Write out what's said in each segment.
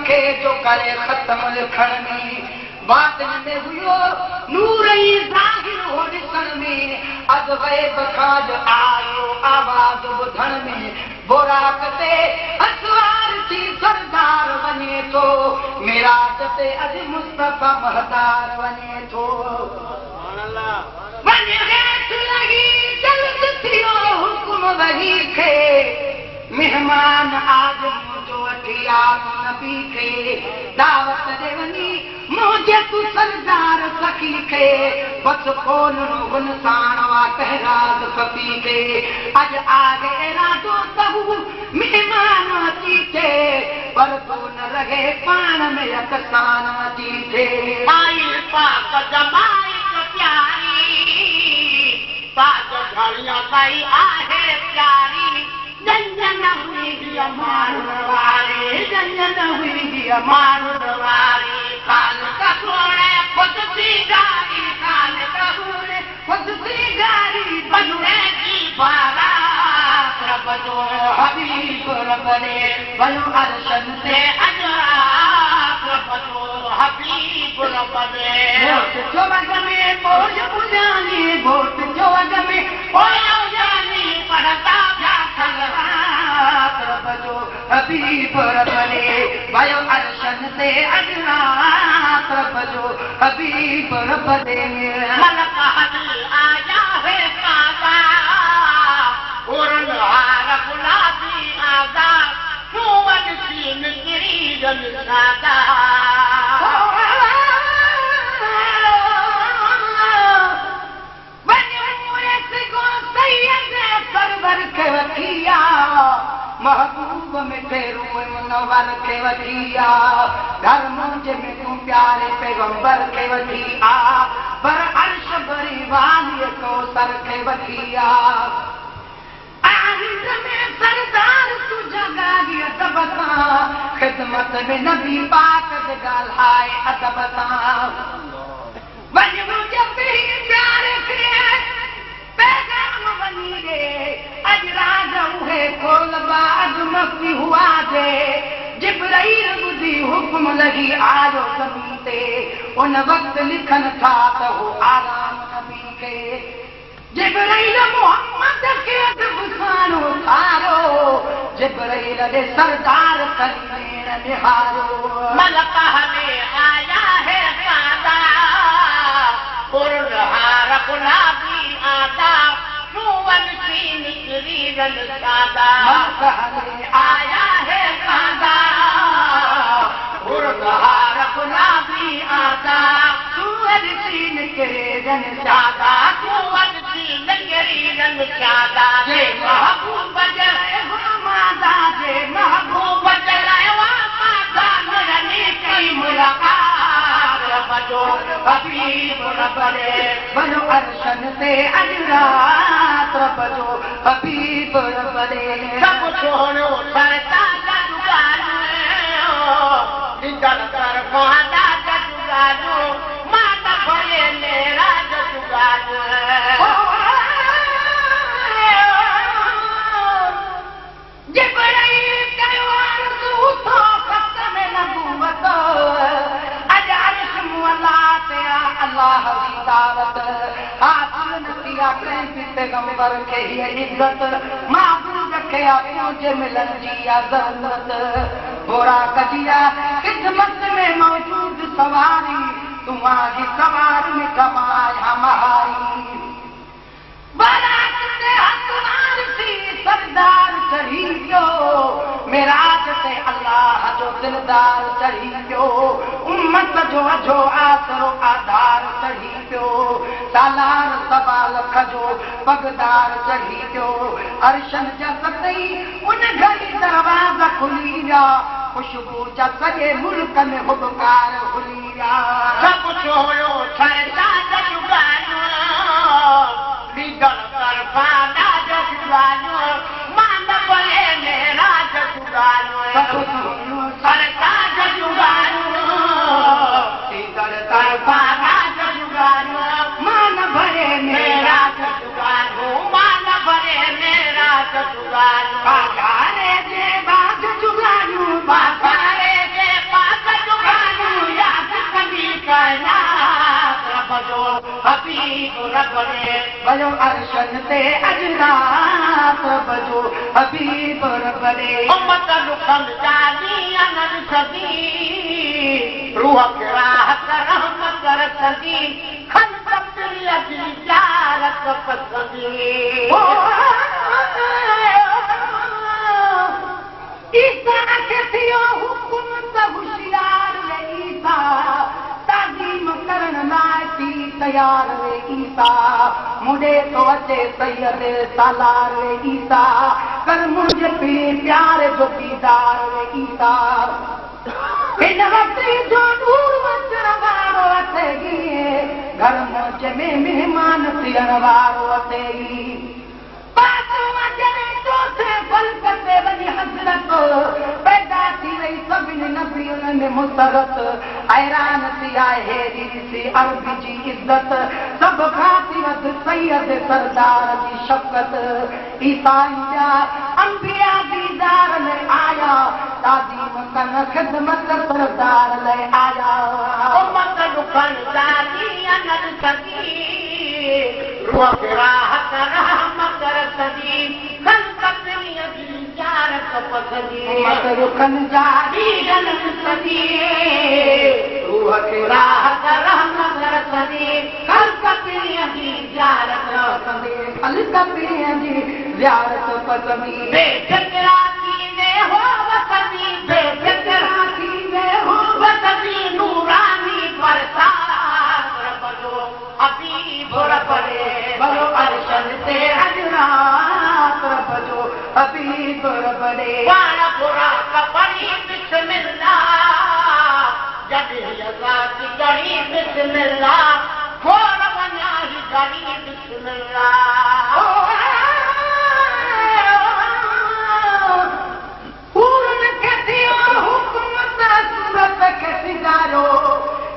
खे जो करे ख़त्म लिखण में बातिन में हुयो नूर ई ज़ाहिर हो ॾिसण में अध ग़ैब खां जो आयो आवाज़ ॿुधण में बुराक ते असवार थी सरदार वञे थो मिराज ते अॼु मुस्तफ़ा महतार वञे थो वञे हेठि लही जल्द थियो हुकुम वही खे मेहमान आज मुंहिंजो वठी आयो नबी खे दावत ॾे वञी मुंहिंजे तूं सरदार सखी खे बस कोन हुन साण वा कहराज सफ़ी खे अॼु आगे इरादो त हू मेहमान अची थे पर तूं न रहे पाण में यकसान अची थे आई पाक जमाई प्यारी पाक घड़ियां कई आहे प्यारी जंजन हुई माण्हुन वारी जंजन हुई माण्हुन वारी कान कसूणे खुद सी गारी कान कसूणे खुद सी गारी बनुए की बारात रब जो हबीब रब ने वयो अर्शन से अजरात रब जो हबीब रब ने घोट जो वग में मौज पुजानी घोट जो वग में ओयो जानी पढ़ता रब जो हबीब रब ने वयो अर्शन से अजरात रब जो हबीब रब ने मलक हल आया है कादा उरन हार गुलाबी आदा सुवन सी मिसरी जन सादा महबूब मिठे रूह मुनव्वर खे वठी आ घर मुंहिंजे में तूं प्यारे पैगंबर खे वठी आ पर अर्श भरी वालीअ कौसर खे वठी आ आहिर में सरदार तूं जगागी अदब सां ख़िदमत में नबी पाक जे ॻाल्हाए अदब सां वञ मुंहिंजे पीर प्यारे खे पैगाम वञी ॾे अॼु राज उहे खोलबा अॼु मस्ती हुआ जे जिब्राईल ॿुधी हुकुम लॻी आयो ज़मीन ते उन वक़्तु लिखनि था त हो आराम नबी खे जिब्राईल मोहम्मद खे गुसानो थारो जिब्राईल ॾे सरदार करीमेण निहारो मलक हले आया है सादा पुरहार गुलाबी आदा सुवन सी निकरी रन सादा मलक हले आया है सादा पुरहार गुलाबी आदा सुवन सी निकरी रन सादा सुवन सी निकरी रन सादा जे महबूब जलाए मादा जे महबूब जलाए मादा नरनी कई मुलाकात रब जो हबीब रब ने वयो अर्शन से अजरात रब जो हबीब रब ने सब छोड़ो सरता जजुगानो निजन कर फादा जजुगानो माता भले मेरा जजुगानो जिब्राईल कयो अर्ज़ु तो ख़त्म नबूवत अॼु अर्श मुअल्ला ते अल्लाह जी दावत हासिल न थी आहे कंहिं बि पैगंबर खे हीअ इज़त महबूब खे पंहिंजे मिलण जी आहे ज़रूरत बुराक जी आहे ख़िदमत में मौजूद सवारी तुम्हारी सवार में कमाया महारी बारात ते हक़दार थी सरदार चढ़ी पियो मेराज ते अल्लाह जो दिलदार चढ़ी पियो उम्मत जो अझो आसरो आधार चढ़ी पियो सालार सवा लख जो पगदार चढ़ी पियो अर्शन जा सतई उन घड़ी दरवाज़ा खुली विया खुशबू जा सॼे मुल्क में हुबकार खुली विया सभु छोड़ो सरदा जुगानो तरफाना जुगानो मान भले मेरा जुगानो सरदा जुगानो तरफाना जुगानो मान भले मेरा जुगानो मान भले मेरा जुगानो बागारे जे बाग जुगानो बागारे जे हबीब रब ने वयो अर्शन ते अजरात बजो हबीब रब ने उम्मत दुखन जानी अनन सदी रूह के राहत रहमत रसदी खलकत लगी जारत पसंदी ईसा के थियो हुकुम त होशियार रे ईसा ताज़ीम करण लाइ थी तयार रे ईसा मुंडे तो अचे सैयद सालार रे ईसा कर मुंहिंजे पीउ प्यार जो दीदार रे ईसा हिन वक्त जो नूर अचण वारो अथई घर मौज में मेहमान थियण वारो अथई पैदा थी वई सभिनी नबियुनि में मुसरत हैरान थी आहे सी अरबी जी इज़त सभ खां थी वधि सैयद सरदार जी शफ़क़त ईसाई जा अंबिया दीदार में आया ताज़ीम कन ख़िदमत सरदार में आया उम्मत दुखन जानी अनन सदी रूह के राहत रहमत रसदी खलकत लगी जारत पसंदी उम्मत रुखन जारी अनन सदी रूह के राहत रहमत रसदी खलकत लगी जारत पसंदी खलकत जी ज़ियारत पसंदी बेफिक्रा थींदे हो वसदी बेफिक्रा थींदे हो वसदी नूरानी बरसात रब जो हबीब रब ने वयो अर्शन ते अजरात रब जो हबीब रब ने वाला बुरा कपड़ी बिस्मिल्लाह जब यज़ात गड़ी बिस्मिल्लाह खोर वना ही गड़ी बिस्मिल्लाह पूरन के थियो हुकूमत सूरत के सिजारो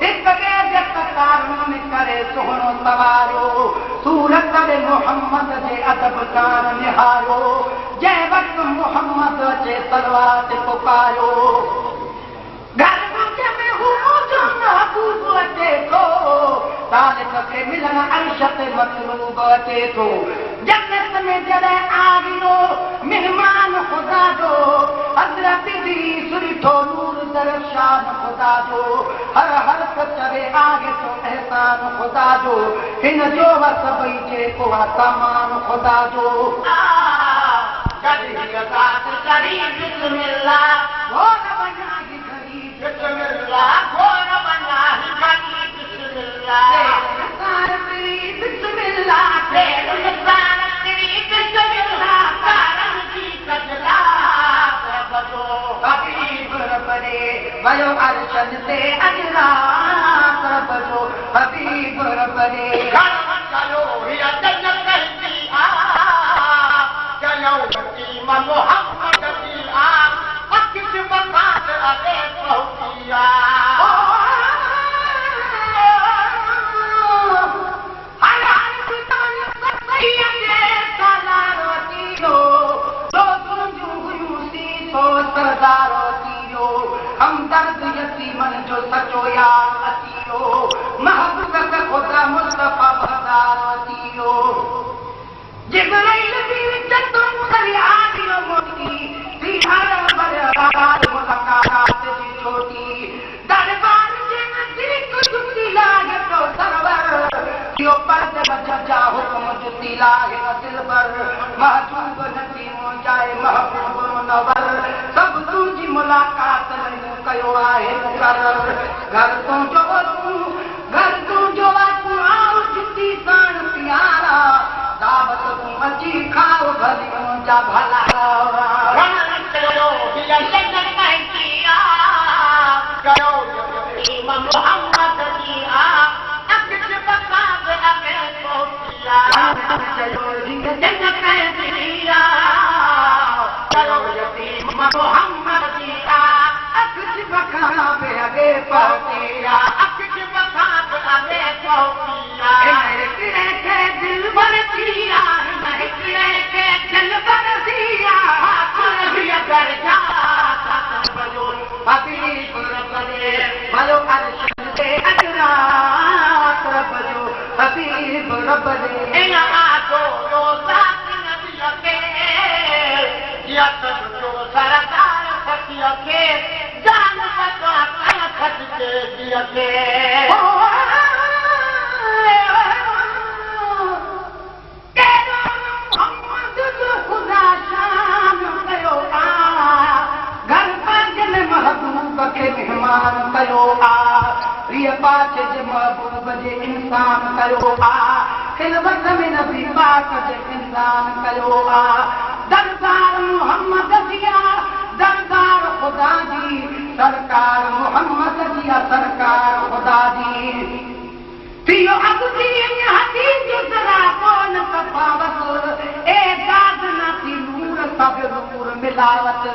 एक ॿिए जे कतारुनि में करे सुहिणो सवारियो सूरत में मोहम्मद जे अदब कान निहारियो जंहिं वक़्तु मोहम्मद अचे तलवार ते पुकारियो घर में हू जो महबूब अचे थो तालिब खे मिलण अर्श ते मतलूब अचे थो जन्नत में जॾहिं आवियो मेहमान ख़ुदा जो हज़रत जी सुरिठो नूर दरशान ख़ुदा जो हर हर्फ़ चवे आगे तो एहसान ख़ुदा जो हिन जो वस भई जेको आहे सामान ख़ुदा जो जब यज़ात गड़ी बिस्मिल्लाह खोर वञा ही घड़ी बिस्मिल्लाह खोर वना ही गड़ी बिस्मिल्लाह बिस्मिल्लाह बेनुसार तेरी बिस्मिल्लाह कारण की सजदा रब जो हबीब रब ने वयो अर्शन ते अजरात रब जो हबीब रब ने चलो हिया जन्नत कहती चलो यतीम मोहम्मद की अकिस बसात अबे पहुंचिया सरदारो तीरो हमदर्द यतीमन जो सचो यार अतीरो महबूब का खुदा मुस्तफा बहदार अतीरो जिब्राइल भी जतुम फरियादियो मोती दीदार बरबाद मुलाकात जी छोटी दरबार जे नजदीक जुती लागे तो सरवर यो पर्द बजा हुक्म जुती लागे दिलबर महबूब नबी जाए महबूब मुनवर सब तुझी मुलाकात में कयो आहे मुकरर घर तू जो आओ जुती साण प्यारा दावत तू अची खाओ भली मुंहिंजा भला चलो हिया जन्नत कहती चलो यतीम मोहम्मद की अकिस बसात अबे पहुंचिया चलो जन्नत कहती चलो यतीम मोहम्मद की अकिस बखाना पे अगे पहुंचिया अकिस बसात अबे पहुंचिया दिल भर दिया दिल भर दिया हबीब रब दे इन आदो रोज़ा नबी के यतन जो सरदार सतिया के जान बचा खट के दिया के खुदा शान कयो घर पंहिंजे में महबूब खे मेहमान कयो प्रिय पाक जे महबूब जे इंसान कयो खिलवत में नबी पाक जे इंसान कयो दरबार मोहम्मद दिया दरबार खुदा जी सरकार मोहम्मद दिया सरकार खुदा जी थियो अबदी हदीस जरा कौन तफावत ए दाद ना थी नूर सब नूर मिलावत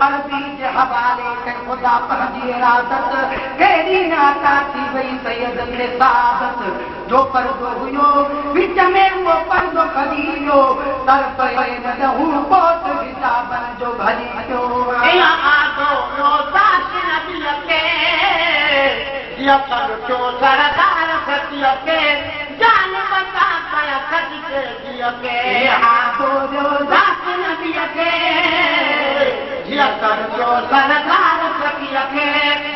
अरबी जे हवाले के खुदा पंहिंजी इरादत कहिड़ी नाता थी वई सैयद खे साबत जो पर्दो हुयो विच में वो पर्दो खड़ी वियो तर पए न हूं पोत हिसाबन जो भली थियो इन आदो रोज़ा नबी के यतन जो सरदार सतिया के जान बचा खट के दिया के आदो रोज़ा नबी के यतन जो सरदार सतिया के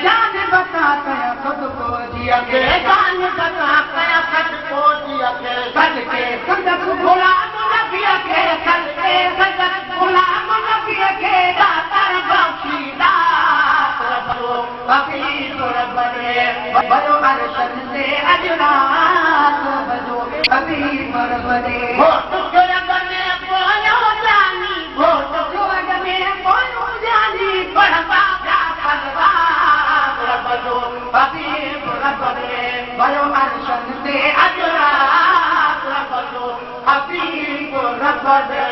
जान बता कया खुद को जिया के जान बचा खट को दिया के सद के सदक गुलाम नबी के सदके सदक गुलाम नबी के दातर बख्शीदा हबीब रब दे बजो अरशन से अजरात बजो हबीब रब दे हो रब ने पोयो जानी हो रब में पोयो जानी पढ़वा जा फलवा रब दो हबीब रब दे बजो अरशन से अजरात रब दो हबीब रब दे